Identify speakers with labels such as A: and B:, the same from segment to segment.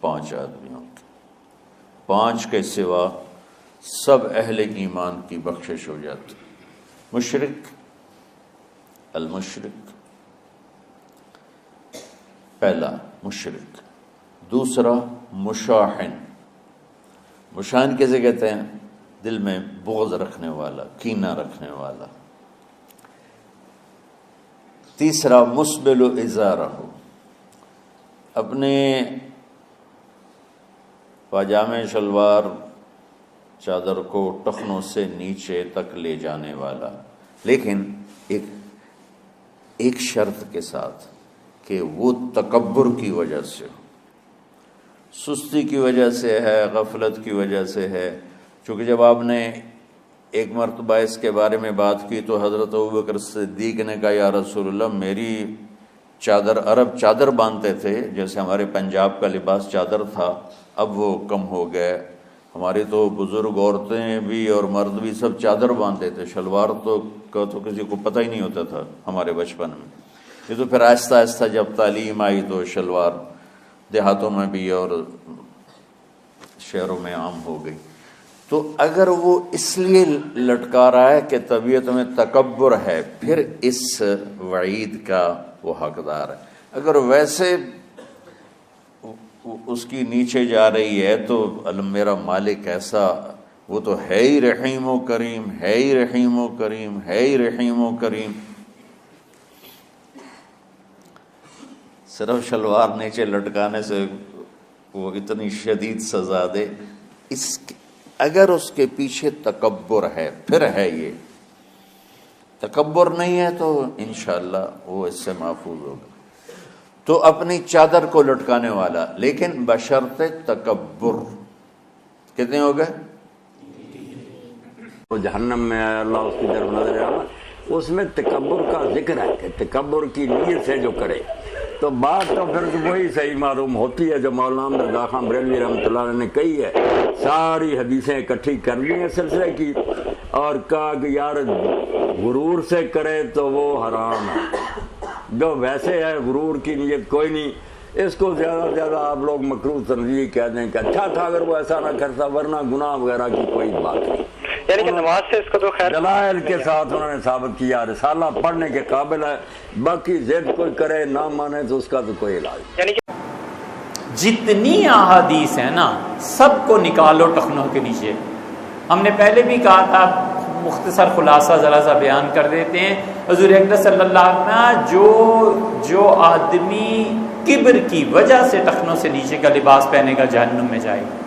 A: 5 آدمیوں کی، 5 کے سوا سب اہل ایمان کی بخشش ہو جاتی۔ مشرک، المشرک، پہلا مشرک، دوسرا مشاحن، مشاحن کیسے کہتے ہیں؟ دل میں بغض رکھنے والا، کینہ رکھنے والا۔ تیسرا مسبل ازارہ، اپنے پاجامے شلوار چادر کو ٹخنوں سے نیچے تک لے جانے والا، لیکن ایک شرط کے ساتھ کہ وہ تکبر کی وجہ سے ہو، سستی کی وجہ سے ہے، غفلت کی وجہ سے ہے۔ چونکہ جب آپ نے ایک مرتبہ اس کے بارے میں بات کی تو حضرت ابوبکر صدیق نے کہا یا رسول اللہ، میری چادر، عرب چادر باندھتے تھے جیسے ہمارے پنجاب کا لباس چادر تھا، اب وہ کم ہو گئے، ہماری تو بزرگ عورتیں بھی اور مرد بھی سب چادر باندھتے تھے، شلوار تو کسی کو پتہ ہی نہیں ہوتا تھا ہمارے بچپن میں۔ یہ تو پھر آہستہ آہستہ جب تعلیم آئی تو شلوار دیہاتوں میں بھی اور شہروں میں عام ہو گئی۔ تو اگر وہ اس لیے لٹکا رہا ہے کہ طبیعت میں تکبر ہے، پھر اس وعید کا وہ حقدار ہے۔ اگر ویسے اس کی نیچے جا رہی ہے تو میرا مالک ایسا، وہ تو ہے ہی رحیم و کریم، ہے ہی رحیم و کریم، ہے ہی رحیم و کریم، صرف شلوار نیچے لٹکانے سے وہ اتنی شدید سزا دے۔ اگر اس کے پیچھے تکبر ہے، پھر ہے، یہ تکبر نہیں ہے تو انشاءاللہ وہ اس سے محفوظ ہوگا۔ تو اپنی چادر کو لٹکانے والا، لیکن بشرط تکبر۔ کتنے ہو گئے؟
B: وہ جہنم میں اللہ اس کی طرف نظر آ، اس میں تکبر کا ذکر ہے کہ تکبر کی نیت سے جو کرے تو بات تو پھر وہی صحیح معلوم ہوتی ہے جو مولانا رضا خان بریلوی رحمۃ اللہ علیہ نے کہی ہے۔ ساری حدیثیں اکٹھی کر لی ہیں سلسلے کی اور کہا کہ یار غرور سے کرے تو وہ حرام ہے، جو ویسے ہے غرور کی نیت کوئی نہیں، اس کو زیادہ سے زیادہ آپ لوگ مکروہ تنزیہ کہہ دیں کہ اچھا تھا اگر وہ ایسا نہ کرتا، ورنہ گناہ وغیرہ کی کوئی بات نہیں۔
C: یعنی کہ نماز سے اس کو تو خیر
B: دلائل کے ساتھ انہوں نے ثابت کیا، رسالہ پڑھنے کے قابل ہے، باقی ضد کوئی کرے نہ مانے تو اس کا تو کوئی علاج نہیں۔
C: یعنی کہ
D: جتنی احادیث ہیں نا سب کو نکالو ٹخنوں کے نیچے۔ ہم نے پہلے بھی کہا تھا، مختصر خلاصہ ذرا سا بیان کر دیتے ہیں۔ حضور اقدس صلی اللہ علیہ وسلم جو آدمی کبر کی وجہ سے ٹخنوں سے نیچے کا لباس پہنے گا جہنم میں جائے گا۔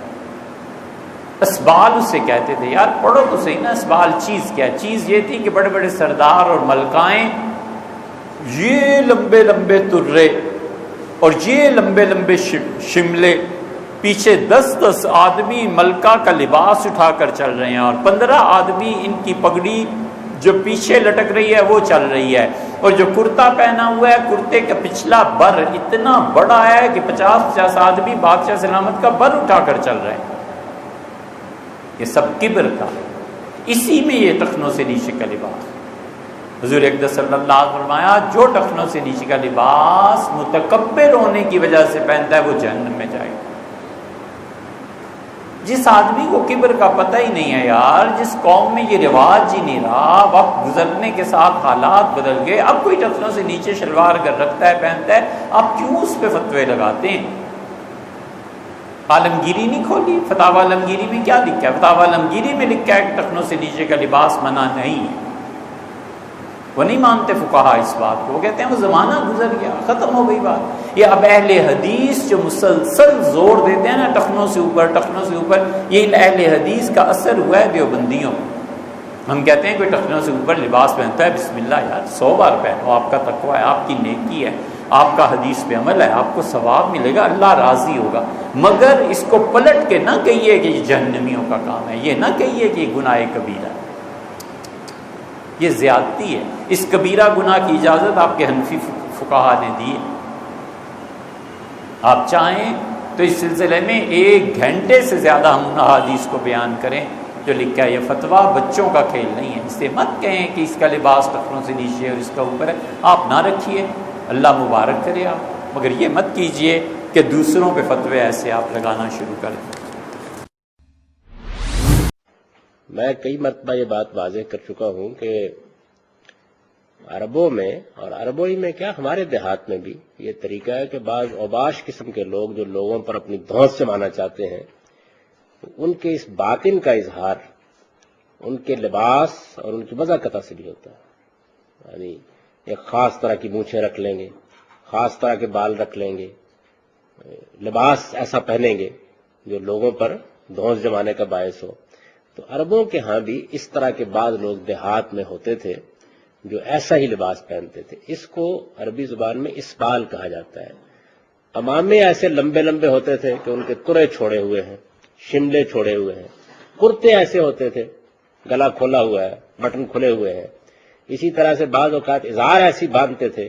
D: اسبال اسے کہتے تھے، یار پڑھو تو صحیح نا اسبال چیز کیا ہے؟ چیز یہ تھی کہ بڑے بڑے سردار اور ملکائیں یہ لمبے لمبے ترے اور یہ لمبے لمبے شملے، پیچھے 10 آدمی ملکہ کا لباس اٹھا کر چل رہے ہیں اور 15 آدمی ان کی پگڑی جو پیچھے لٹک رہی ہے وہ چل رہی ہے، اور جو کرتا پہنا ہوا ہے کرتے کا پچھلا بر اتنا بڑا ہے کہ 50 آدمی بادشاہ سلامت کا بر اٹھا کر چل رہے ہیں۔ یہ سب کبر کا، اسی میں یہ ٹخنوں سے نیچے کا لباس۔ حضور اقدس صلی اللہ علیہ وسلم فرمایا جو ٹخنوں سے نیچے کا لباس متکبر ہونے کی وجہ سے پہنتا ہے وہ جہنم میں جائے گا۔ جس آدمی کو کبر کا پتہ ہی نہیں ہے، یار جس قوم میں یہ رواج ہی نہیں رہا، وقت گزرنے کے ساتھ حالات بدل گئے، اب کوئی ٹخنوں سے نیچے شلوار اگر رکھتا ہے پہنتا ہے، آپ کیوں اس پہ فتوے لگاتے ہیں؟ عالمگیری نہیں کھولی؟ فتاوی عالمگیری میں کیا لکھا ہے؟ فتاوی عالمگیری میں لکھا ہے کہ ٹخنوں سے نیچے کا لباس منع نہیں ہے۔ وہ نہیں مانتے فقہا اس بات کو، وہ کہتے ہیں وہ زمانہ گزر گیا، ختم ہو گئی بات۔ یہ اب اہل حدیث جو مسلسل زور دیتے ہیں نا ٹخنوں سے اوپر ٹخنوں سے اوپر، یہ اہل حدیث کا اثر ہوا ہے دیوبندیوں۔ ہم کہتے ہیں کوئی ٹخنوں سے اوپر لباس پہنتا ہے، بسم اللہ یار 100 بار پہنو، آپ کا تقویٰ ہے، آپ کی نیکی ہے، آپ کا حدیث پہ عمل ہے، آپ کو ثواب ملے گا، اللہ راضی ہوگا، مگر اس کو پلٹ کے نہ کہیے کہ یہ جہنمیوں کا کام ہے، یہ نہ کہیے کہ یہ گناہ کبیرہ ہے، یہ زیادتی ہے۔ اس کبیرہ گناہ کی اجازت آپ کے حنفی فقہا نے دی ہے۔ آپ چاہیں تو اس سلسلے میں 1 گھنٹے سے زیادہ ہم احادیث کو بیان کریں جو لکھا ہے۔ یہ فتویٰ بچوں کا کھیل نہیں ہے، اس سے مت کہیں کہ اس کا لباس ٹخنوں سے نیچے اور اس کا اوپر ہے، آپ نہ رکھیے، اللہ مبارک کرے آپ، مگر یہ مت کیجئے کہ دوسروں پہ فتوے ایسے آپ لگانا شروع کر دیں۔
E: میں کئی مرتبہ یہ بات واضح کر چکا ہوں کہ عربوں میں، اور عربوں ہی میں کیا ہمارے دیہات میں بھی یہ طریقہ ہے کہ بعض اوباش قسم کے لوگ جو لوگوں پر اپنی دھونس جمانا چاہتے ہیں، ان کے اس باطن کا اظہار ان کے لباس اور ان کی وضاحت سے بھی ہوتا ہے۔ یعنی ایک خاص طرح کی مونچھیں رکھ لیں گے، خاص طرح کے بال رکھ لیں گے، لباس ایسا پہنیں گے جو لوگوں پر دھونس جمانے کا باعث ہو۔ تو عربوں کے ہاں بھی اس طرح کے بعض لوگ دیہات میں ہوتے تھے جو ایسا ہی لباس پہنتے تھے۔ اس کو عربی زبان میں اسبال کہا جاتا ہے۔ امامے ایسے لمبے لمبے ہوتے تھے کہ ان کے ترے چھوڑے ہوئے ہیں، شملے چھوڑے ہوئے ہیں۔ کرتے ایسے ہوتے تھے، گلا کھولا ہوا ہے، بٹن کھلے ہوئے ہیں۔ اسی طرح سے بعض اوقات ازار ایسی باندھتے تھے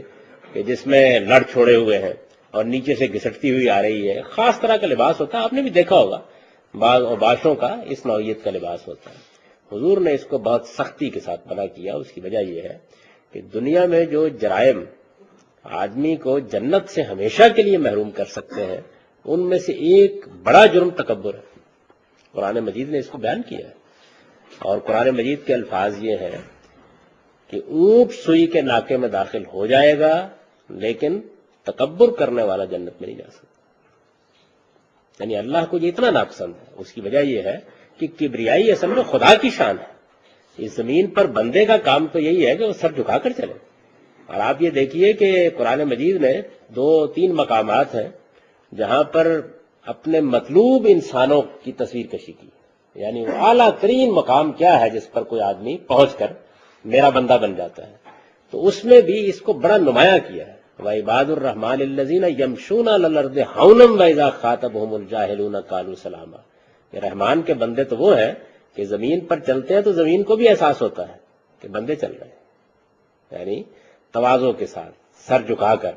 E: کہ جس میں لڑ چھوڑے ہوئے ہیں اور نیچے سے گھسٹتی ہوئی آ رہی ہے۔ خاص طرح کا لباس ہوتا ہے، آپ نے بھی دیکھا ہوگا بعض اوباشوں کا اس نوعیت کا لباس ہوتا ہے۔ حضور نے اس کو بہت سختی کے ساتھ منع کیا۔ اس کی وجہ یہ ہے کہ دنیا میں جو جرائم آدمی کو جنت سے ہمیشہ کے لیے محروم کر سکتے ہیں، ان میں سے ایک بڑا جرم تکبر ہے۔ قرآن مجید نے اس کو بیان کیا ہے، اور قرآن مجید کے الفاظ یہ ہیں کہ اونٹ سوئی کے ناکے میں داخل ہو جائے گا لیکن تکبر کرنے والا جنت میں نہیں جا سکتا۔ یعنی اللہ کو یہ اتنا ناپسند ہے۔ اس کی وجہ یہ ہے کہ کبریائی اصل میں خدا کی شان ہے۔ اس زمین پر بندے کا کام تو یہی ہے کہ وہ سر جھکا کر چلے۔ اور آپ یہ دیکھیے کہ قرآن مجید میں 2-3 مقامات ہیں جہاں پر اپنے مطلوب انسانوں کی تصویر کشی کی، یعنی وہ اعلیٰ ترین مقام کیا ہے جس پر کوئی آدمی پہنچ کر میرا بندہ بن جاتا ہے، تو اس میں بھی اس کو بڑا نمایاں کیا ہے۔ وَعِبَادُ الرَّحْمَٰنِ الَّذِينَ يَمْشُونَ عَلَى الْأَرْضِ هَوْنًا وَإِذَا خَاطَبَهُمُ الْجَاهِلُونَ قَالُوا سَلَامًا۔ یہ رحمان کے بندے تو وہ ہیں کہ زمین پر چلتے ہیں تو زمین کو بھی احساس ہوتا ہے کہ بندے چل رہے ہیں، یعنی تواضع کے ساتھ سر جھکا کر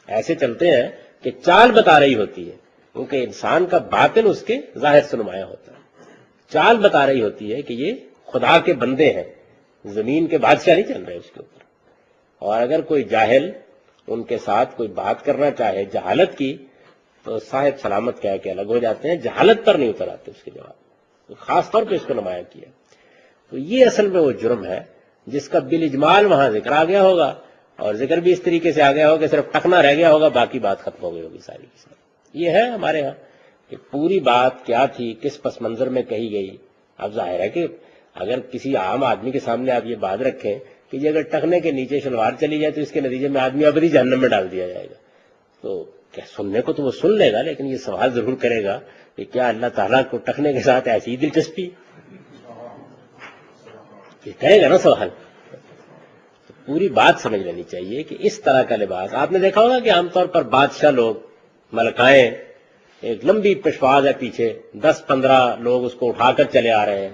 E: ایسے چلتے ہیں کہ چال بتا رہی ہوتی ہے، کیونکہ انسان کا باطن اس کے ظاہر سے نمایاں ہوتا ہے۔ چال بتا رہی ہوتی ہے کہ یہ خدا کے بندے ہیں، زمین کے بادشاہ نہیں چل رہے اس کے اوپر۔ اور اگر کوئی جاہل ان کے ساتھ کوئی بات کرنا چاہے جہالت کی تو صاحب سلامت کہہ کے الگ ہو جاتے ہیں، جہالت پر نہیں اتر آتے اس کے جواب۔ خاص طور پہ اس کو نمایاں کیا۔ تو یہ اصل میں وہ جرم ہے جس کا بالاجمال وہاں ذکر آ گیا ہوگا، اور ذکر بھی اس طریقے سے آ گیا ہوگا کہ صرف ٹکنا رہ گیا ہوگا، باقی بات ختم ہو گئی ہوگی ساری کی ساری۔ یہ ہے ہمارے ہاں کہ پوری بات کیا تھی، کس پس منظر میں کہی گئی۔ اب ظاہر ہے کہ اگر کسی عام آدمی کے سامنے آپ یہ بات رکھیں کہ یہ اگر ٹکنے کے نیچے شلوار چلی جائے تو اس کے نتیجے میں آدمی ابدی جہنم میں ڈال دیا جائے گا، تو کیا سننے کو تو وہ سن لے گا، لیکن یہ سوال ضرور کرے گا کہ کیا اللہ تعالیٰ کو ٹکنے کے ساتھ ایسی ہی دلچسپی؟ یہ کہے گا نا سوال۔ تو پوری بات سمجھ لینی چاہیے کہ اس طرح کا لباس آپ نے دیکھا ہوگا کہ عام طور پر بادشاہ لوگ، ملکائیں، ایک لمبی پشواز ہے پیچھے، 10-15 لوگ اس کو اٹھا کر چلے آ رہے ہیں۔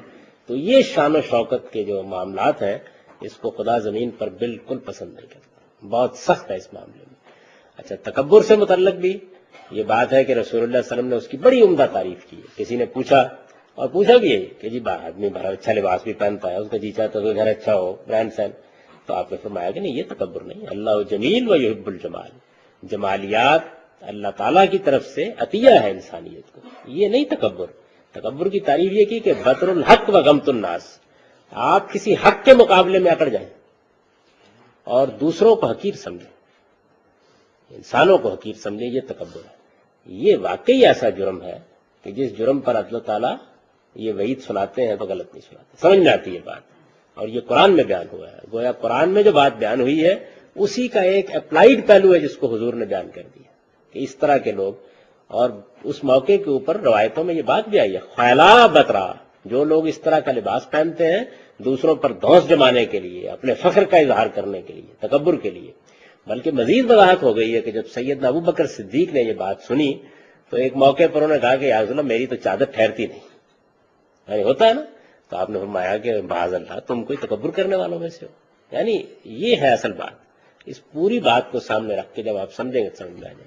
E: تو یہ شان و شوکت کے جو معاملات ہیں اس کو خدا زمین پر بالکل پسند نہیں کرتا، بہت سخت ہے اس معاملے میں۔ اچھا، تکبر سے متعلق بھی یہ بات ہے کہ رسول اللہ صلی اللہ علیہ وسلم نے اس کی بڑی عمدہ تعریف کی ہے۔ کسی نے پوچھا، اور پوچھا بھی ہے کہ جی آدمی بڑا اچھا لباس بھی پہنتا ہے، اس کا جی چاہتا ہے تو گھر اچھا ہو، رہن سہن، تو آپ نے فرمایا کہ نہیں، یہ تکبر نہیں۔ اللہ جمیل و یحب الجمال، جمالیات اللہ تعالیٰ کی طرف سے عطیہ ہے انسانیت کو، یہ نہیں تکبر۔ تکبر کی تعریف یہ کی کہ بطر الحق و غمت الناس، آپ کسی حق کے مقابلے میں اکڑ جائیں اور دوسروں کو حقیر سمجھیں، انسانوں کو حقیر سمجھیں، یہ تکبر ہے۔ یہ واقعی ایسا جرم ہے کہ جس جرم پر اللہ تعالیٰ یہ وعید سناتے ہیں تو غلط نہیں سناتے، سمجھ میں آتی ہے بات، اور یہ قرآن میں بیان ہوا ہے۔ گویا قرآن میں جو بات بیان ہوئی ہے اسی کا ایک اپلائیڈ پہلو ہے جس کو حضور نے بیان کر دیا کہ اس طرح کے لوگ، اور اس موقع کے اوپر روایتوں میں یہ بات بھی آئی ہے، خیلا بترا، جو لوگ اس طرح کا لباس پہنتے ہیں دوسروں پر دھونس جمانے کے لیے، اپنے فخر کا اظہار کرنے کے لیے، تکبر کے لیے۔ بلکہ مزید وضاحت ہو گئی ہے کہ جب سیدنا ابو بکر صدیق نے یہ بات سنی تو ایک موقع پر انہوں نے کہا کہ یا رسول اللہ میری تو چادر ٹھہرتی نہیں، یعنی ہوتا ہے نا، تو آپ نے فرمایا کہ معاذ اللہ تم کوئی تکبر کرنے والوں میں سے ہو۔ یعنی یہ ہے اصل بات۔ اس پوری بات کو سامنے رکھ کے جب آپ سمجھیں گے سمجھ میں آ جائے گا۔